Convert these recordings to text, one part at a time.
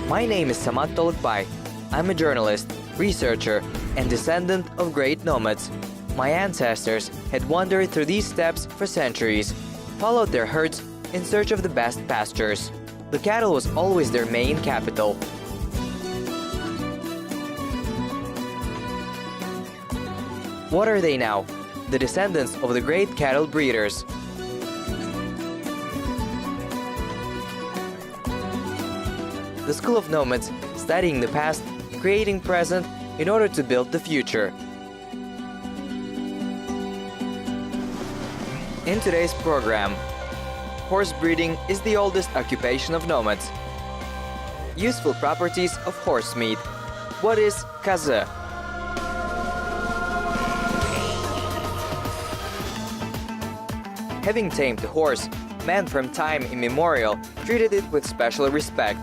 My name is Samad Tolukbay. I'm a journalist, researcher, and descendant of great nomads. My ancestors had wandered through these steppes for centuries, followed their herds in search of the best pastures. The cattle was always their main capital. What are they now? The descendants of the great cattle breeders. The School of Nomads, studying the past, creating present in order to build the future. In today's program, horse breeding is the oldest occupation of nomads. Useful properties of horse meat. What is kazı? Having tamed the horse, men from time immemorial treated it with special respect.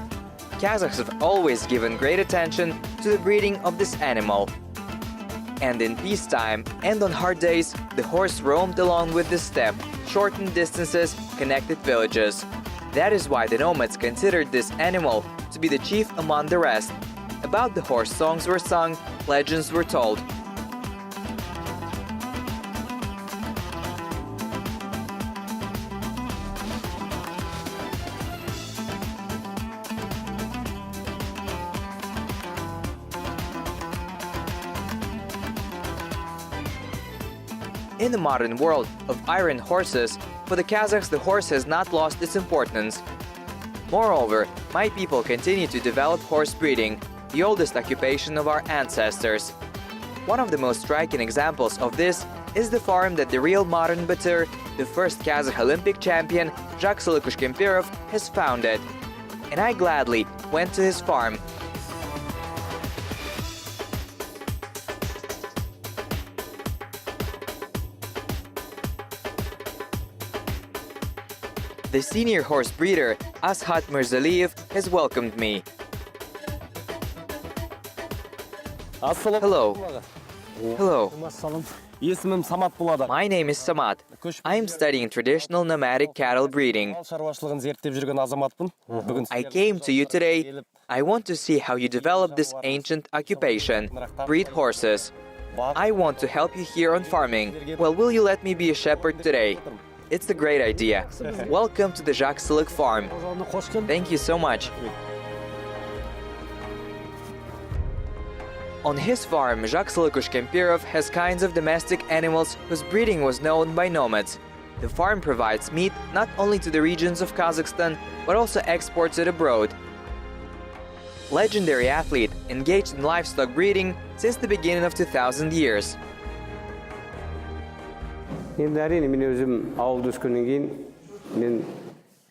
Kazakhs have always given great attention to the breeding of this animal. And in peacetime and on hard days, the horse roamed along with the steppe, shortened distances, connected villages. That is why the nomads considered this animal to be the chief among the rest. About the horse, songs were sung, legends were told. In the modern world of iron horses, for the Kazakhs the horse has not lost its importance. Moreover, my people continue to develop horse breeding, the oldest occupation of our ancestors. One of the most striking examples of this is the farm that the real modern Batyr, the first Kazakh Olympic champion, Jacques Kempirov, has founded. And I gladly went to his farm. The senior horse breeder, Ashat Mirzaliyev, has welcomed me. Hello. Hello. My name is Samad. I am studying traditional nomadic cattle breeding. I came to you today. I want to see how you develop this ancient occupation, breed horses. I want to help you here on farming. Well, will you let me be a shepherd today? It's a great idea. Welcome to the Jacques farm. Thank you so much. On his farm, Jacques Kempirov has kinds of domestic animals whose breeding was known by nomads. The farm provides meat not only to the regions of Kazakhstan, but also exports it abroad. Legendary athlete, engaged in livestock breeding since the beginning of 2000 years.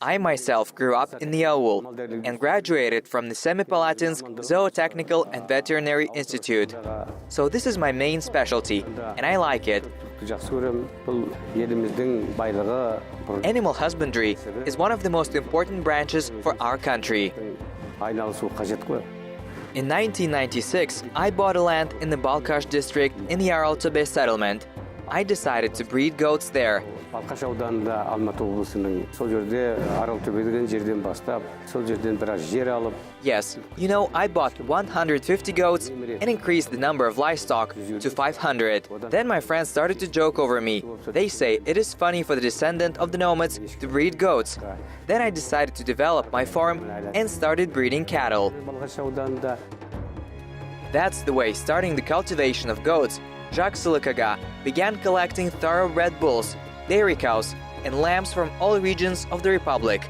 I myself grew up in the Aul and graduated from the Semipalatinsk Zootechnical and Veterinary Institute. So this is my main specialty, and I like it. Animal husbandry is one of the most important branches for our country. In 1996, I bought a land in the Balkash district in the Araltobe settlement. I decided to breed goats there. Yes, you know, I bought 150 goats and increased the number of livestock to 500. Then my friends started to joke over me. They say it is funny for the descendant of the nomads to breed goats. Then I decided to develop my farm and started breeding cattle. That's the way, starting the cultivation of goats, Jacques began collecting thoroughbred bulls, dairy cows, and lambs from all regions of the Republic.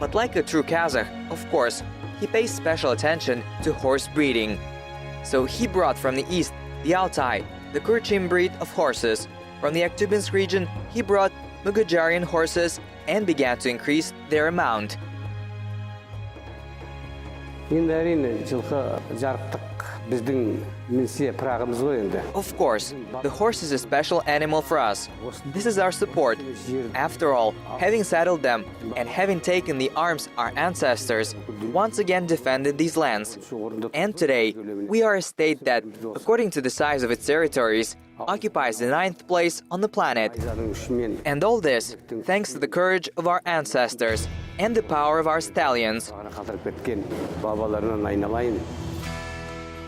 But like a true Kazakh, of course, he pays special attention to horse breeding. So he brought from the east the Altai, the Kurchim breed of horses. From the Aktubinsk region, he brought Mugajarian horses and began to increase their amount. Of course, the horse is a special animal for us. This is our support. After all, having saddled them and having taken the arms our ancestors once again defended these lands. And today, we are a state that, according to the size of its territories, occupies the 9th place on the planet. And all this thanks to the courage of our ancestors. and the power of our stallions.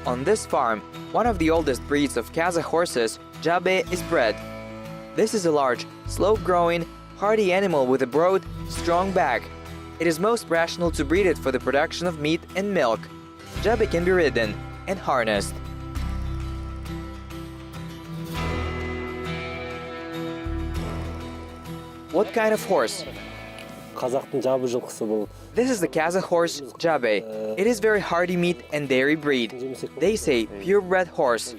On this farm, one of the oldest breeds of Kazakh horses, Jabe, is bred. This is a large, slow-growing, hardy animal with a broad, strong back. It is most rational to breed it for the production of meat and milk. Jabe can be ridden and harnessed. What kind of horse? This is the Kazakh horse, Jabe. It is very hardy meat and dairy breed. They say purebred horse.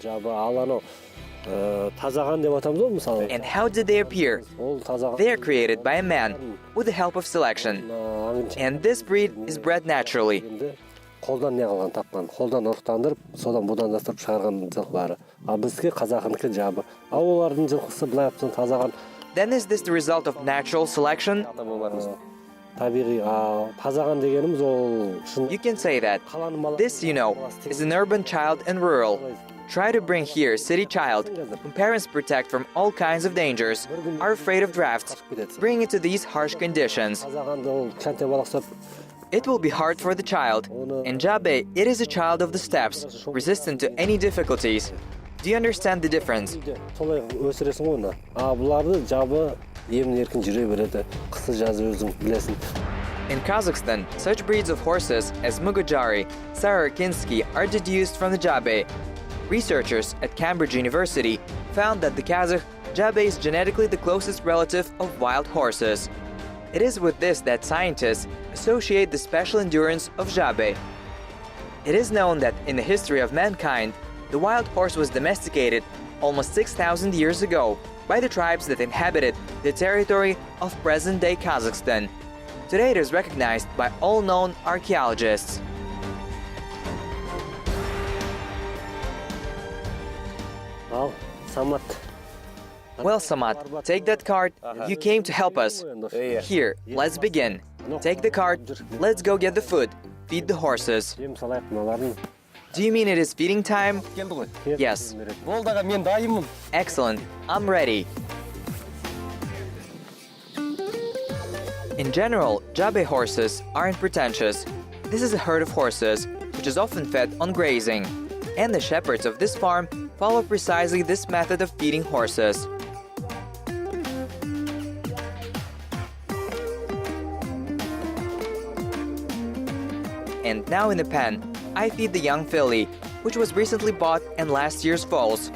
And how did they appear? They are created by a man with the help of selection. And this breed is bred naturally. Then is this the result of natural selection? You can say that. This, is an urban child and rural. Try to bring here a city child, whom parents protect from all kinds of dangers, are afraid of drafts, bring it to these harsh conditions. It will be hard for the child. And Jabe, it is a child of the steppes, resistant to any difficulties. Do you understand the difference? In Kazakhstan, such breeds of horses as Mugajari, Sararkinsky are deduced from the Jabe. Researchers at Cambridge University found that the Kazakh Jabe is genetically the closest relative of wild horses. It is with this that scientists associate the special endurance of Jabe. It is known that in the history of mankind, the wild horse was domesticated almost 6,000 years ago by the tribes that inhabited the territory of present-day Kazakhstan. Today it is recognized by all known archaeologists. Well, Samat, take that cart. You came to help us. Here, let's begin. Take the cart. Let's go get the food. Feed the horses. Do you mean it is feeding time? Yes. Excellent. I'm ready. In general, Jabe horses aren't pretentious. This is a herd of horses, which is often fed on grazing. And the shepherds of this farm follow precisely this method of feeding horses. And now in the pen, I feed the young filly, which was recently bought in last year's foals.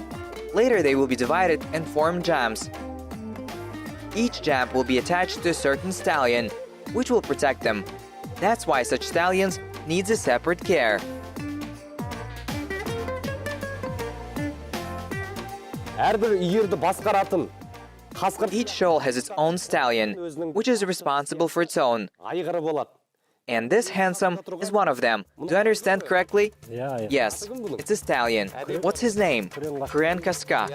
Later they will be divided and form jams. Each jam will be attached to a certain stallion, which will protect them. That's why such stallions needs a separate care. Each shoal has its own stallion, which is responsible for its own. And this handsome is one of them. Do I understand correctly? Yes, it's a stallion. What's his name? Kuren Kaska.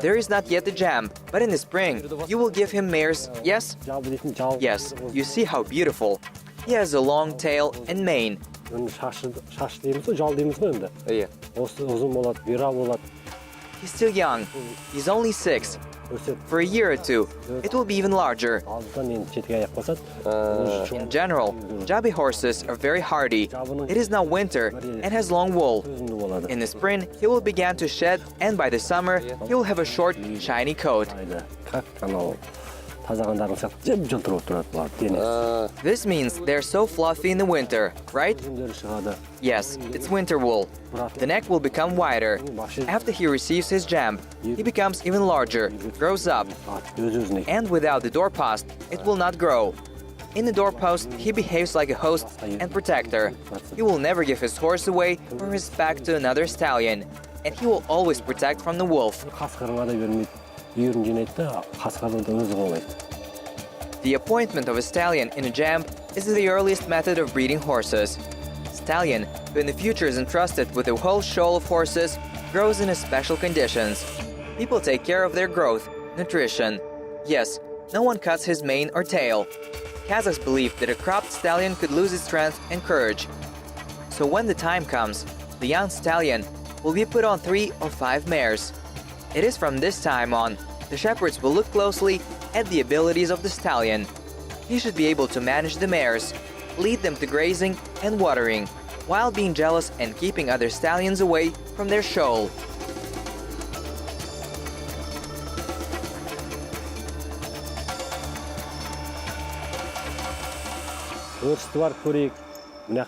There is not yet a jam, but in the spring, you will give him mares, yes? Yes, you see how beautiful. He has a long tail and mane. He's still young. He's only 6. For a year or two, it will be even larger. In general, Jabe horses are very hardy. It is now winter and has long wool. In the spring, he will begin to shed, and by the summer, he will have a short, shiny coat. This means they're so fluffy in the winter, right? Yes, it's winter wool. The neck will become wider. After he receives his jam, he becomes even larger, grows up. And without the doorpost, it will not grow. In the doorpost, he behaves like a host and protector. He will never give his horse away or his pack to another stallion, and he will always protect from the wolf. The appointment of a stallion in a jam is the earliest method of breeding horses. Stallion, who in the future is entrusted with a whole shoal of horses, grows in special conditions. People take care of their growth, nutrition. Yes, no one cuts his mane or tail. Kazakhs believe that a cropped stallion could lose its strength and courage. So when the time comes, the young stallion will be put on 3 or 5 mares. It is from this time on, the shepherds will look closely at the abilities of the stallion. He should be able to manage the mares, lead them to grazing and watering, while being jealous and keeping other stallions away from their shoal.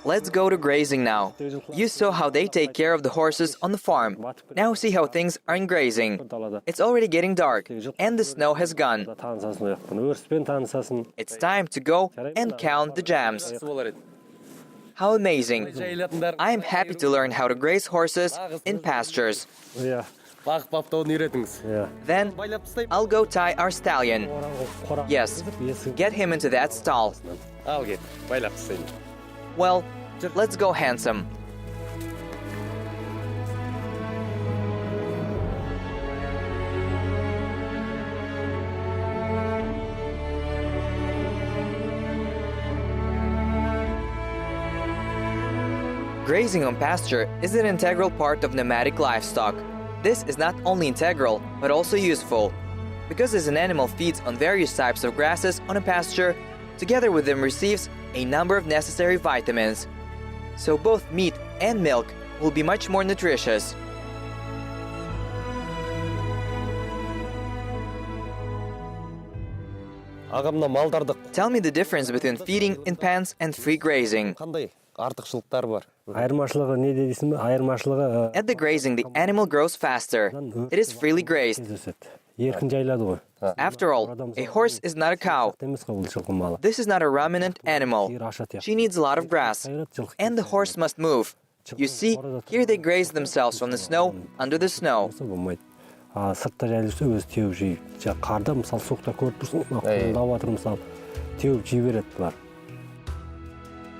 Let's go to grazing now. You saw how they take care of the horses on the farm. Now see how things are in grazing. It's already getting dark, and the snow has gone. It's time to go and count the jams. How amazing. I am happy to learn how to graze horses in pastures. Then I'll go tie our stallion. Yes, get him into that stall. Well, let's go, handsome. Grazing on pasture is an integral part of nomadic livestock. This is not only integral, but also useful. Because as an animal feeds on various types of grasses on a pasture, together with them receives a number of necessary vitamins. So both meat and milk will be much more nutritious. Tell me the difference between feeding in pens and free grazing. At the grazing, the animal grows faster. It is freely grazed. After all, a horse is not a cow. This is not a ruminant animal. She needs a lot of grass, and the horse must move. You see, here they graze themselves from the snow under the snow.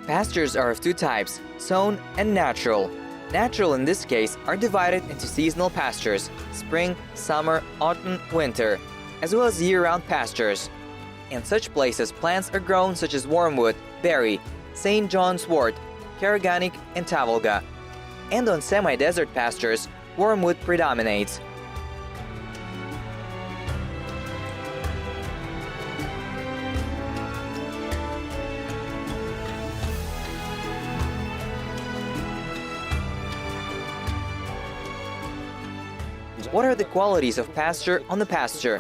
Pastures are of two types, sown and natural. Natural in this case are divided into seasonal pastures, spring, summer, autumn, winter, as well as year-round pastures. In such places, plants are grown such as wormwood, berry, St. John's wort, Karaganic, and Tavolga. And on semi-desert pastures, wormwood predominates. What are the qualities of pasture on the pasture?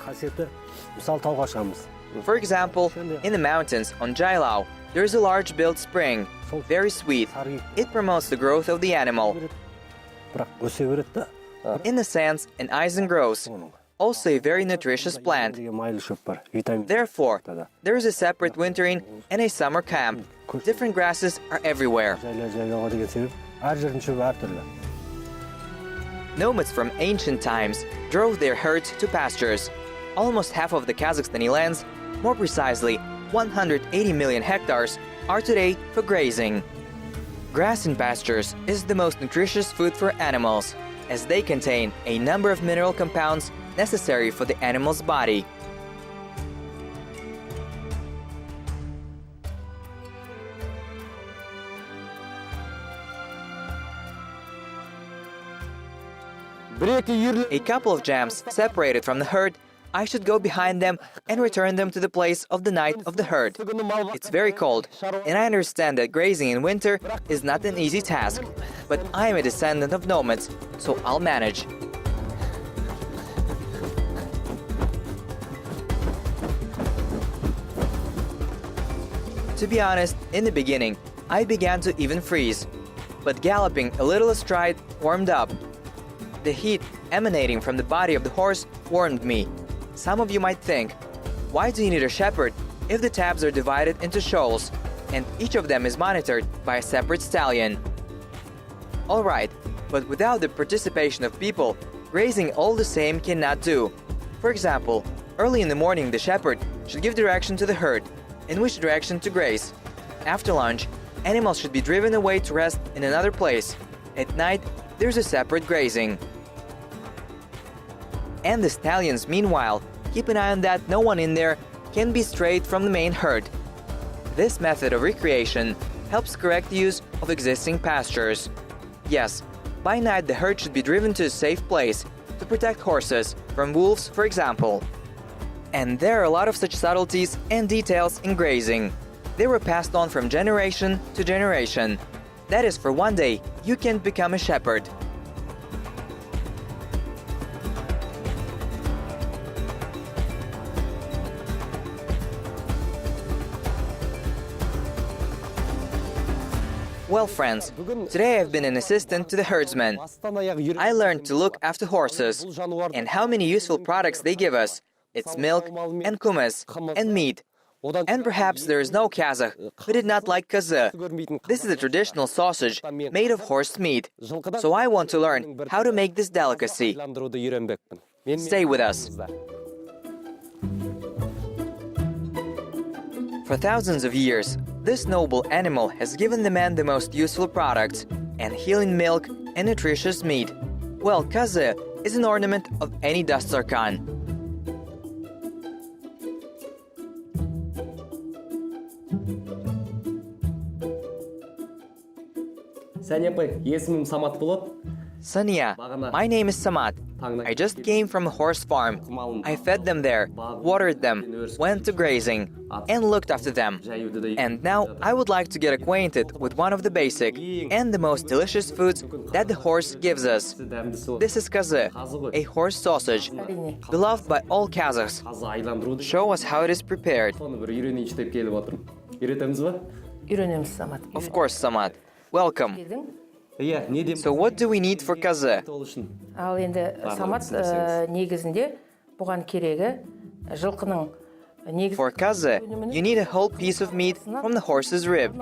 For example, in the mountains on Jailau, there is a large-built spring, very sweet. It promotes the growth of the animal. In the sands, an isen grows, also a very nutritious plant. Therefore, there is a separate wintering and a summer camp. Different grasses are everywhere. Nomads from ancient times drove their herds to pastures. Almost half of the Kazakhstani lands, more precisely 180 million hectares, are today for grazing. Grass in pastures is the most nutritious food for animals, as they contain a number of mineral compounds necessary for the animal's body. A couple of jams separated from the herd, I should go behind them and return them to the place of the night of the herd. It's very cold, and I understand that grazing in winter is not an easy task, but I am a descendant of nomads, so I'll manage. To be honest, in the beginning, I began to even freeze, but galloping a little astride warmed up. The heat emanating from the body of the horse warmed me. Some of you might think, why do you need a shepherd if the tabs are divided into shoals and each of them is monitored by a separate stallion? Alright, but without the participation of people, grazing all the same cannot do. For example, early in the morning the shepherd should give direction to the herd in which direction to graze. After lunch, animals should be driven away to rest in another place. At night, there's a separate grazing. And the stallions, meanwhile, keep an eye on that no one in there can be strayed from the main herd. This method of recreation helps correct the use of existing pastures. Yes, by night the herd should be driven to a safe place to protect horses from wolves, for example. And there are a lot of such subtleties and details in grazing. They were passed on from generation to generation. That is, for one day, you can become a shepherd. Well, friends, today I've been an assistant to the herdsman. I learned to look after horses and how many useful products they give us. It's milk and kumis and meat. And perhaps there is no Kazakh who did not like kazı. This is a traditional sausage made of horse meat. So I want to learn how to make this delicacy. Stay with us. For thousands of years, this noble animal has given the man the most useful products and healing milk and nutritious meat. Well, kazı is an ornament of any dasturkan. Sania, my name is Samat. I just came from a horse farm. I fed them there, watered them, went to grazing, and looked after them. And now I would like to get acquainted with one of the basic and the most delicious foods that the horse gives us. This is kazı, a horse sausage, beloved by all Kazakhs. Show us how it is prepared. Of course, Samat. Welcome. So what do we need for kazı? Ал енді самат негізінде бұған керегі жылқының негізі. For kazı, you need a whole piece of meat from the horse's rib.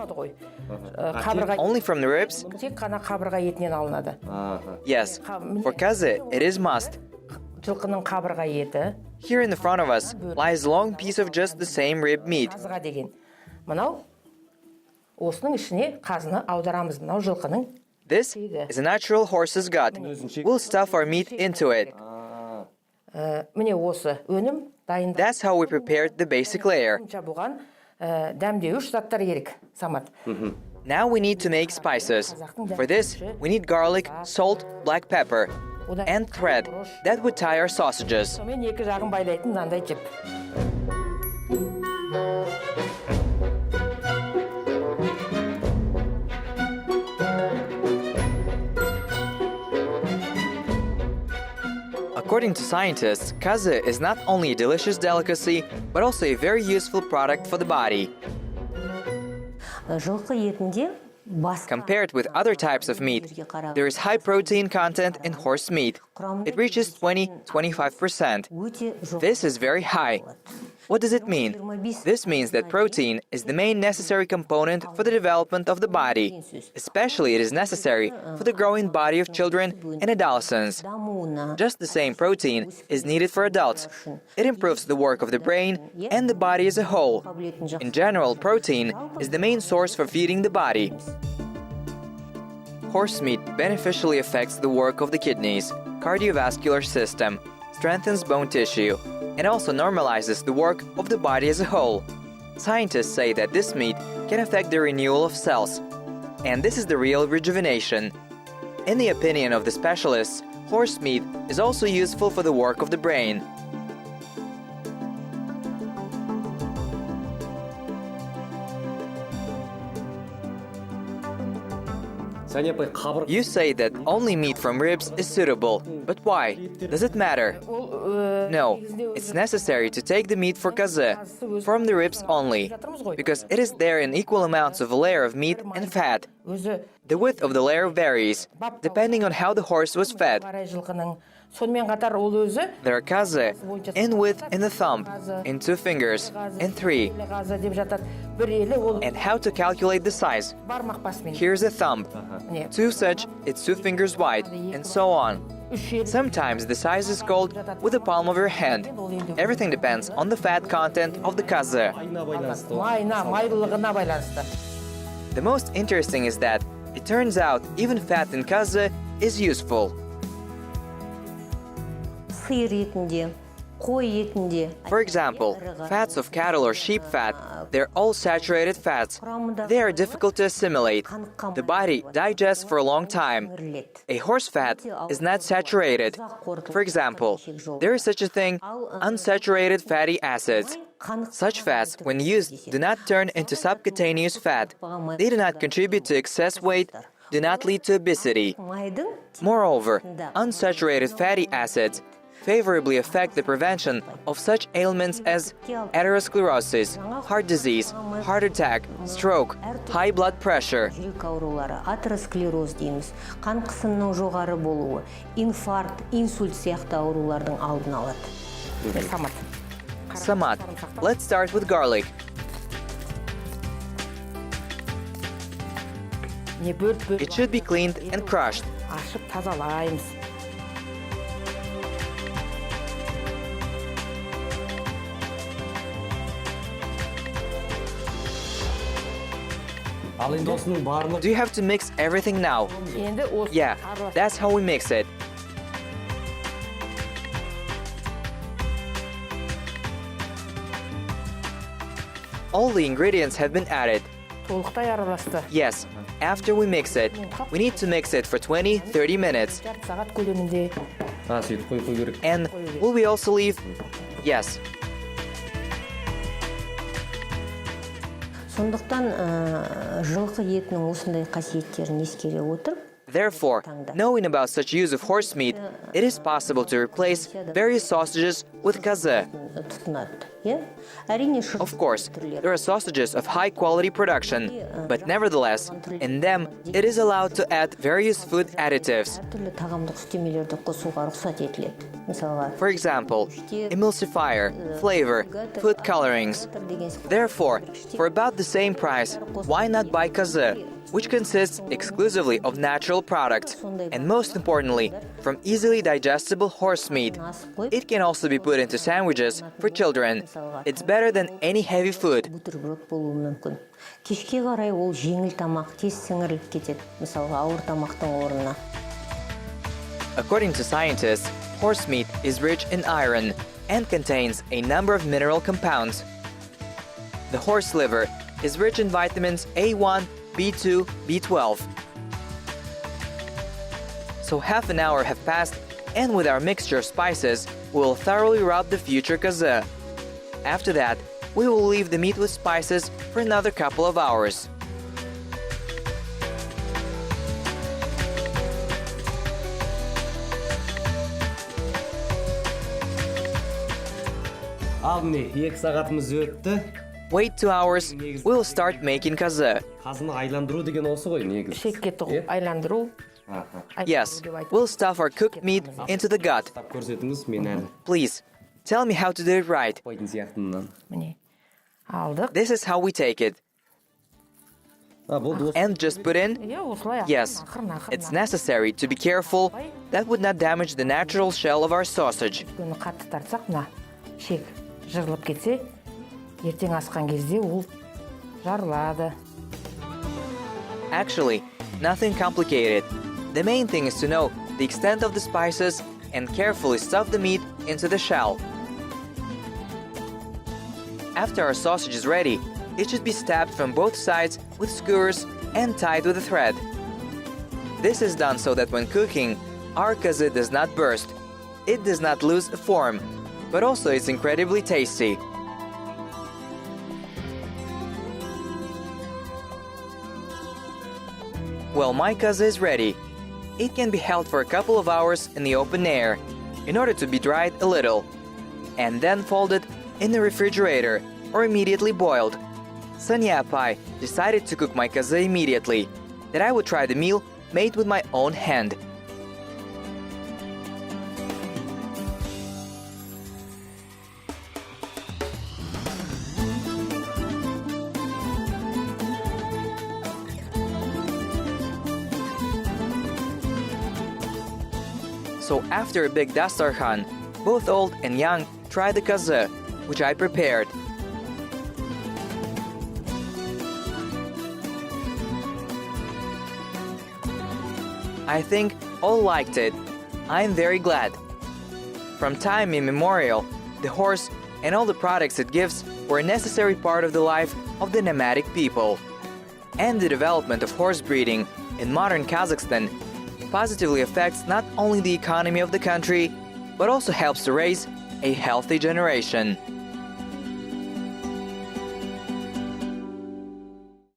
Only from the ribs? Тек қана қабырға етінен алынады. Yes, for kazı, it is must. Жылқының қабырға еті. Here in the front of us lies a long piece of just the same rib meat. Қазыға деген. Мынау осының ішіне қазыны аударамыз. Мынау жылқының. This is a natural horse's gut. We'll stuff our meat into it. Міне осы өнім дайын. That's how we prepared the basic layer. Бұған дәмдеуіш заттар керек, Самат. Now we need to make spices. For this, we need garlic, salt, black pepper, and thread that would tie our sausages. Мен екі жағын байлайтын мынандай жіп. According to scientists, kazı is not only a delicious delicacy, but also a very useful product for the body. Compared with other types of meat, there is high protein content in horse meat. It reaches 20–25%. This is very high. What does it mean? This means that protein is the main necessary component for the development of the body. Especially it is necessary for the growing body of children and adolescents. Just the same protein is needed for adults. It improves the work of the brain and the body as a whole. In general, protein is the main source for feeding the body. Horse meat beneficially affects the work of the kidneys, cardiovascular system, strengthens bone tissue, and also normalizes the work of the body as a whole. Scientists say that this meat can affect the renewal of cells, and this is the real rejuvenation. In the opinion of the specialists, horse meat is also useful for the work of the brain. You say that only meat from ribs is suitable, but why? Does it matter? No, it's necessary to take the meat for kazı from the ribs only, because it is there in equal amounts of a layer of meat and fat. The width of the layer varies, depending on how the horse was fed. There are kazı in width in the thumb, in 2 fingers, in 3. And how to calculate the size? Here's a thumb. 2 such, it's 2 fingers wide, and so on. Sometimes the size is called with the palm of your hand. Everything depends on the fat content of the kazı. The most interesting is that it turns out even fat in kazı is useful. қой етінде For example, fats of cattle or sheep fat, they're all saturated fats. They are difficult to assimilate. The body digests for a long time. A horse fat is not saturated. For example, there is such a thing, unsaturated fatty acids. Such fats, when used, do not turn into subcutaneous fat. They do not contribute to excess weight, do not lead to obesity. Moreover, unsaturated fatty acids favorably affect the prevention of such ailments as atherosclerosis, heart disease, heart attack, stroke, high blood pressure. Жүрек аурулары, атеросклероз дейміз, қан қысымының жоғары болуы, инфаркт, инсульт сияқты аурулардың алдын алады. Samat. Let's start with garlic. It should be cleaned and crushed. Ашып тазалаймыз. Do you have to mix everything now? Yeah, that's how we mix it. All the ingredients have been added. Толықтай араласты. Yes, after we mix it, we need to mix it for 20-30 minutes. Жарты сағат көлемінде. And will we also leave? Yes. Сондықтан жылқы етінің осындай қасиеттерін ескере отырып, Therefore, knowing about such use of horse meat, it is possible to replace various sausages with kaze. Of course, there are sausages of high quality production, but nevertheless, in them, it is allowed to add various food additives. For example, emulsifier, flavor, food colorings. Therefore, for about the same price, why not buy kaze, which consists exclusively of natural products, and most importantly, from easily digestible horse meat. It can also be put into sandwiches for children. It's better than any heavy food. Кешке қарай ол жеңіл тамақ тез сіңіріліп кетеді, мысалға ауыр тамақтың орнына. According to scientists, horse meat is rich in iron and contains a number of mineral compounds. The horse liver is rich in vitamins A1, B2, B12. So half an hour have passed, and with our mixture of spices, we will thoroughly rub the future kaze. After that, we will leave the meat with spices for another couple of hours. Wait 2 hours, we will start making kaze. Шекке тығып, айландыру. Yes, we'll stuff our cooked meat into the gut. Please, tell me how to do it right. Міне, алдық. This is how we take it. And just put in? Yes, it's necessary to be careful. That would not damage the natural shell of our sausage. Қатты тартсақ, мына шек жырылып кетсе, ертең асқан кезде ол жарылады. Actually, nothing complicated. The main thing is to know the extent of the spices and carefully stuff the meat into the shell. After our sausage is ready, it should be stabbed from both sides with skewers and tied with a thread. This is done so that when cooking, our kaze does not burst. It does not lose form, but also it's incredibly tasty. Well, my kaze is ready. It can be held for a couple of hours in the open air in order to be dried a little, and then folded in the refrigerator or immediately boiled. Sanyapai decided to cook my kaze immediately, that I would try the meal made with my own hand. So after a big dastarkhan, both old and young try the kaze, which I prepared. I think all liked it. I am very glad. From time immemorial, the horse, and all the products it gives were a necessary part of the life of the nomadic people. And the development of horse breeding in modern Kazakhstan positively affects not only the economy of the country, but also helps to raise a healthy generation.